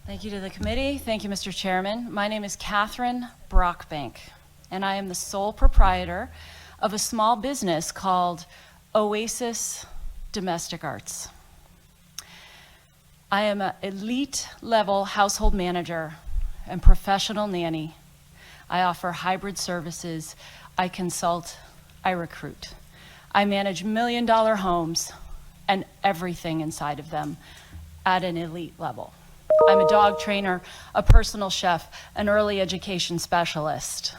Thank you to the committee. Thank you, Mr. Chairman. My name is Catherine Brockbank, and I am the sole proprietor of a small business called Oasis Domestic Arts. I am an elite level household manager and professional nanny. I offer hybrid services. I consult. I recruit. I manage million-dollar homes and everything inside of them at an elite level. I'm a dog trainer, a personal chef, an early education specialist.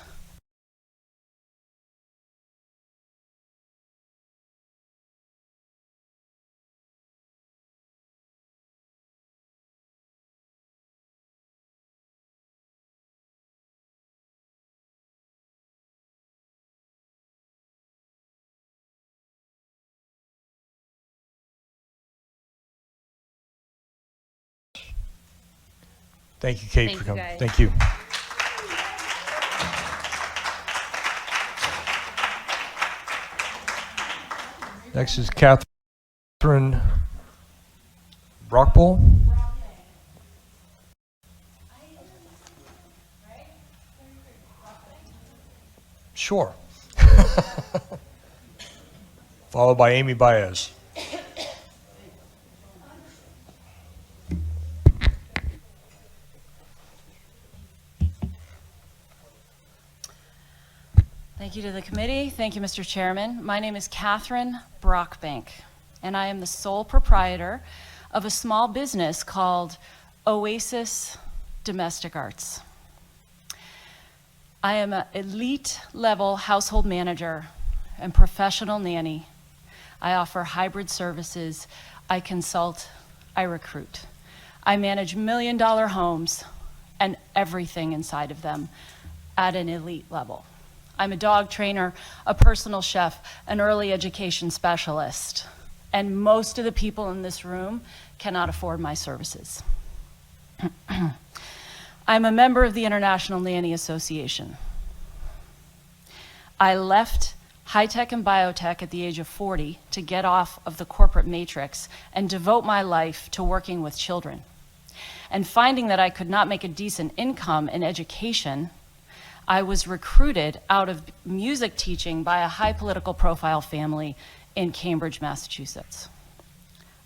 Thank you, Kate, Thank for you, coming. guys. Thank you. Next is Catherine Brockbull. Sure. Followed by Amy Baez. Thank you to the committee. Thank you, Mr. Chairman. My name is Catherine Brockbank, and I am the sole proprietor of a small business called Oasis Domestic Arts. I am an elite level household manager and professional nanny. I offer hybrid services. I consult. I recruit. I manage million-dollar homes and everything inside of them at an elite level. I'm a dog trainer, a personal chef, an early education specialist, and most of the people in this room cannot afford my services. I'm a member of the International Nanny Association. I left high tech and biotech at the age of 40 to get off of the corporate matrix and devote my life to working with children. And finding that I could not make a decent income in education, I was recruited out of music teaching by a high political profile family in Cambridge, Massachusetts.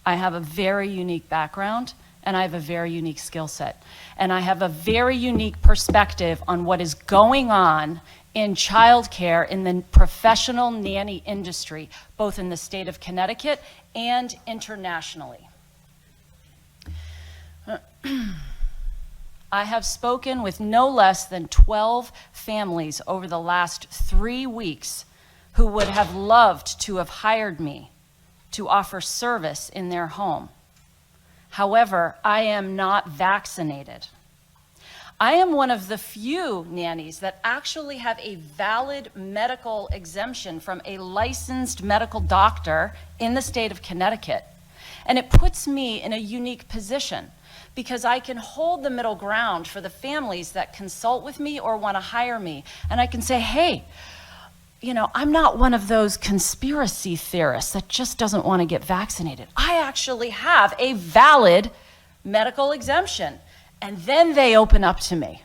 I have a very unique background, and I have a very unique skill set. And I have a very unique perspective on what is going on in childcare in the professional nanny industry, both in the state of Connecticut and internationally. I have spoken with no less than 12 families over the last 3 weeks who would have loved to have hired me to offer service in their home. However, I am not vaccinated. I am one of the few nannies that actually have a valid medical exemption from a licensed medical doctor in the state of Connecticut. And it puts me in a unique position, because I can hold the middle ground for the families that consult with me or want to hire me. And I can say, hey, you know, I'm not one of those conspiracy theorists that just doesn't want to get vaccinated. I actually have a valid medical exemption. And then they open up to me.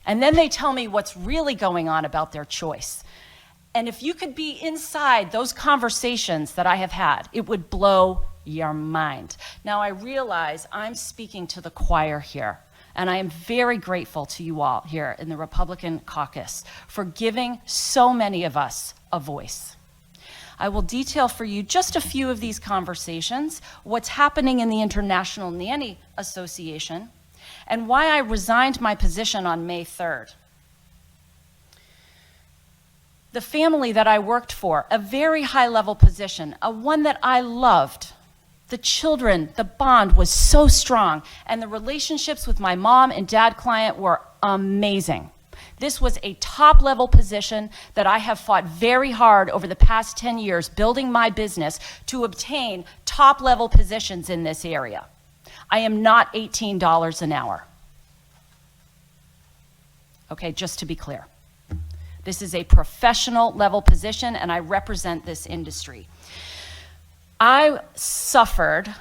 And then they tell me what's really going on about their choice. And if you could be inside those conversations that I have had, it would blow your mind. Now, I realize I'm speaking to the choir here, and I am very grateful to you all here in the Republican caucus for giving so many of us a voice. I will detail for you just a few of these conversations, what's happening in the International Nanny Association, and why I resigned my position on May 3rd. The family that I worked for, a very high-level position, a one that I loved. The children, the bond was so strong, and the relationships with my mom and dad client were amazing. This was a top-level position that I have fought very hard over the past 10 years, building my business to obtain top-level positions in this area. I am not $18 an hour. Okay, just to be clear. This is a professional level position, and I represent this industry. I suffered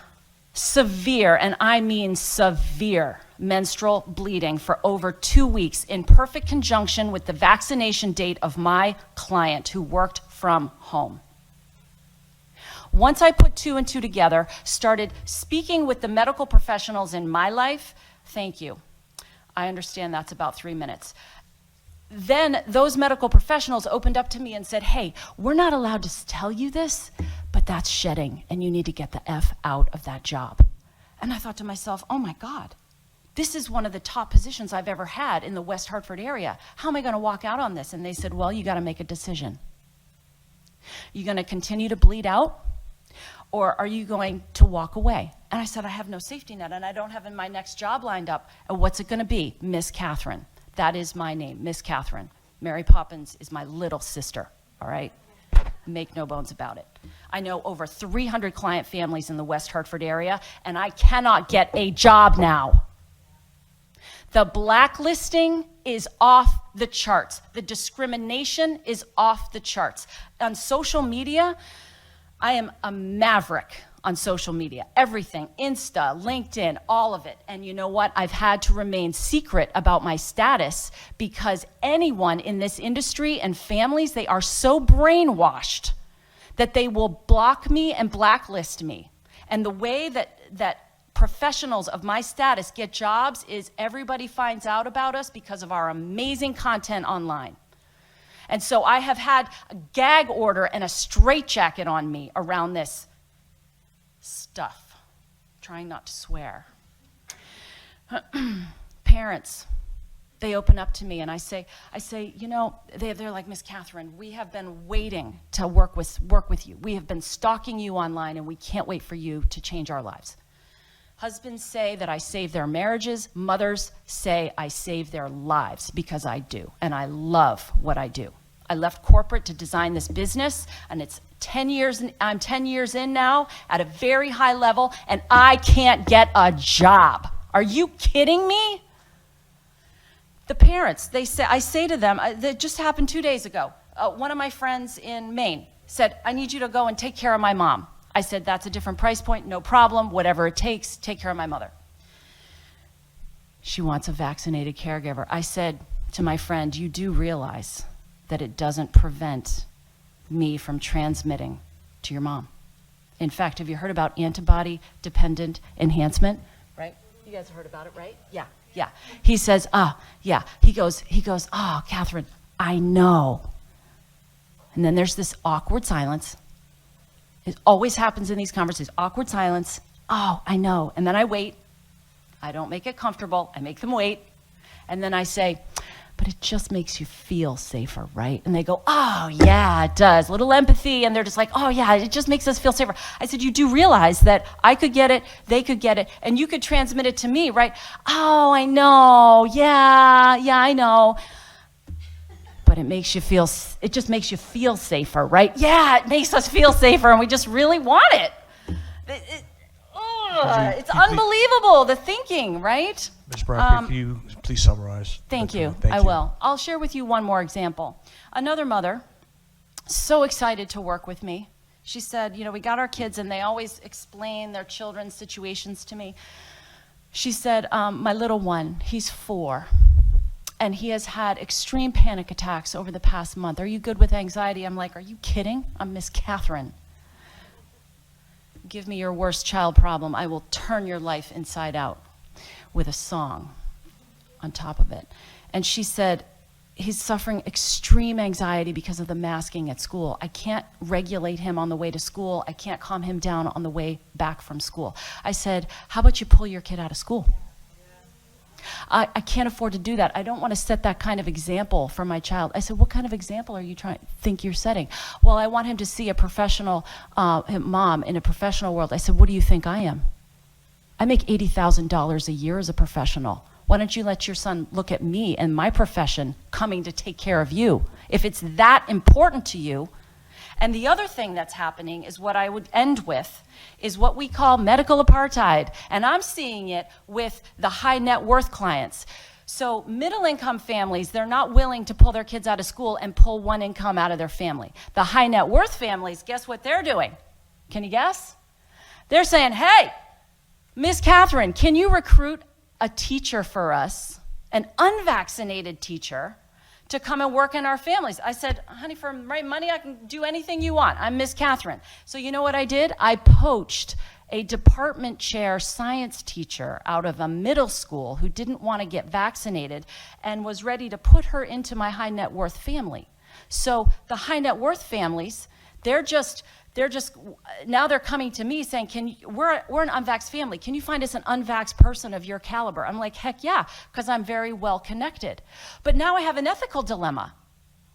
severe, and I mean severe, menstrual bleeding for over 2 weeks in perfect conjunction with the vaccination date of my client who worked from home. Once I put 2 and 2 together, started speaking with the medical professionals in my life, thank you. I understand that's about 3 minutes. Then those medical professionals opened up to me and said, hey, we're not allowed to tell you this, but that's shedding, and you need to get the F out of that job. And I thought to myself, oh my God, this is one of the top positions I've ever had in the West Hartford area. How am I gonna walk out on this? And they said, well, you gotta make a decision. You gonna continue to bleed out, or are you going to walk away? And I said, I have no safety net, and I don't have in my next job lined up. And what's it gonna be? Miss Catherine. That is my name, Miss Catherine. Mary Poppins is my little sister, all right? Make no bones about it. I know over 300 client families in the West Hartford area, and I cannot get a job now. The blacklisting is off the charts. The discrimination is off the charts. On social media, I am a maverick on social media. Everything, Insta, LinkedIn, all of it. And you know what? I've had to remain secret about my status because anyone in this industry and families, they are so brainwashed that they will block me and blacklist me. And the way that professionals of my status get jobs is everybody finds out about us because of our amazing content online. And so I have had a gag order and a straitjacket on me around this stuff. Trying not to swear. Parents, they open up to me and I say, you know, they're like, Miss Catherine, we have been waiting to work with you. We have been stalking you online and we can't wait for you to change our lives. Husbands say that I save their marriages. Mothers say I save their lives because I do, and I love what I do. I left corporate to design this business, and it's 10 years. I'm 10 years in now at a very high level, and I can't get a job. Are you kidding me? The parents, I say to them, that just happened 2 days ago. One of my friends in Maine said, I need you to go and take care of my mom. I said, that's a different price point, no problem, whatever it takes, take care of my mother. She wants a vaccinated caregiver. I said to my friend, you do realize that it doesn't prevent me from transmitting to your mom. In fact, have you heard about antibody-dependent enhancement? Right? You guys heard about it, right? Yeah. He says, yeah. He goes, Catherine, I know. And then there's this awkward silence. It always happens in these conversations, awkward silence. Oh, I know. And then I wait. I don't make it comfortable. I make them wait. And then I say, but it just makes you feel safer, right? And they go, oh, yeah, it does. A little empathy. And they're just like, oh, yeah, it just makes us feel safer. I said, you do realize that I could get it, they could get it, and you could transmit it to me, right? Oh, I know. Yeah, I know. But it just makes you feel safer, right? Yeah, it makes us feel safer, and we just really want it. It's unbelievable, the thinking, right? Ms. Brown, could you please summarize? Thank you. I will. I'll share with you one more example. Another mother, so excited to work with me. She said, you know, we got our kids, and they always explain their children's situations to me. She said, my little one, he's 4. And he has had extreme panic attacks over the past month. Are you good with anxiety? I'm like, are you kidding? I'm Miss Catherine. Give me your worst child problem. I will turn your life inside out with a song on top of it. And she said, he's suffering extreme anxiety because of the masking at school. I can't regulate him on the way to school. I can't calm him down on the way back from school. I said, how about you pull your kid out of school? I can't afford to do that. I don't want to set that kind of example for my child. I said, what kind of example are you think you're setting? Well, I want him to see a professional mom in a professional world. I said, what do you think I am? I make $80,000 a year as a professional. Why don't you let your son look at me and my profession coming to take care of you? If it's that important to you. And the other thing that's happening is what I would end with is what we call medical apartheid. And I'm seeing it with the high net worth clients. So middle income families, they're not willing to pull their kids out of school and pull one income out of their family. The high net worth families, guess what they're doing? Can you guess? They're saying, hey, Miss Catherine, can you recruit a teacher for us, an unvaccinated teacher, to come and work in our families. I said, honey, for my money, I can do anything you want. I'm Miss Catherine. So you know what I did? I poached a department chair science teacher out of a middle school who didn't want to get vaccinated and was ready to put her into my high net worth family. So the high net worth families, they're just now they're coming to me saying, we're an unvaxxed family. Can you find us an unvaxxed person of your caliber? I'm like, heck yeah, because I'm very well connected. But now I have an ethical dilemma.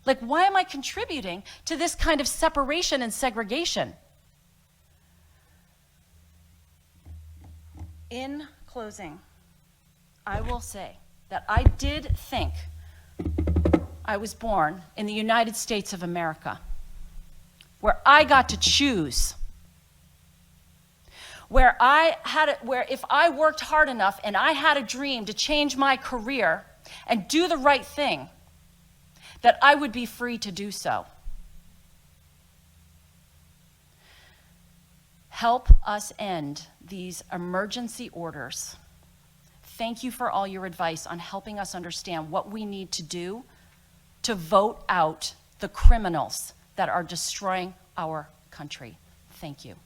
Like, why am I contributing to this kind of separation and segregation? In closing, I will say that I did think I was born in the United States of America, where I got to choose, where if I worked hard enough and I had a dream to change my career and do the right thing, that I would be free to do so. Help us end these emergency orders. Thank you for all your advice on helping us understand what we need to do to vote out the criminals that are destroying our country. Thank you.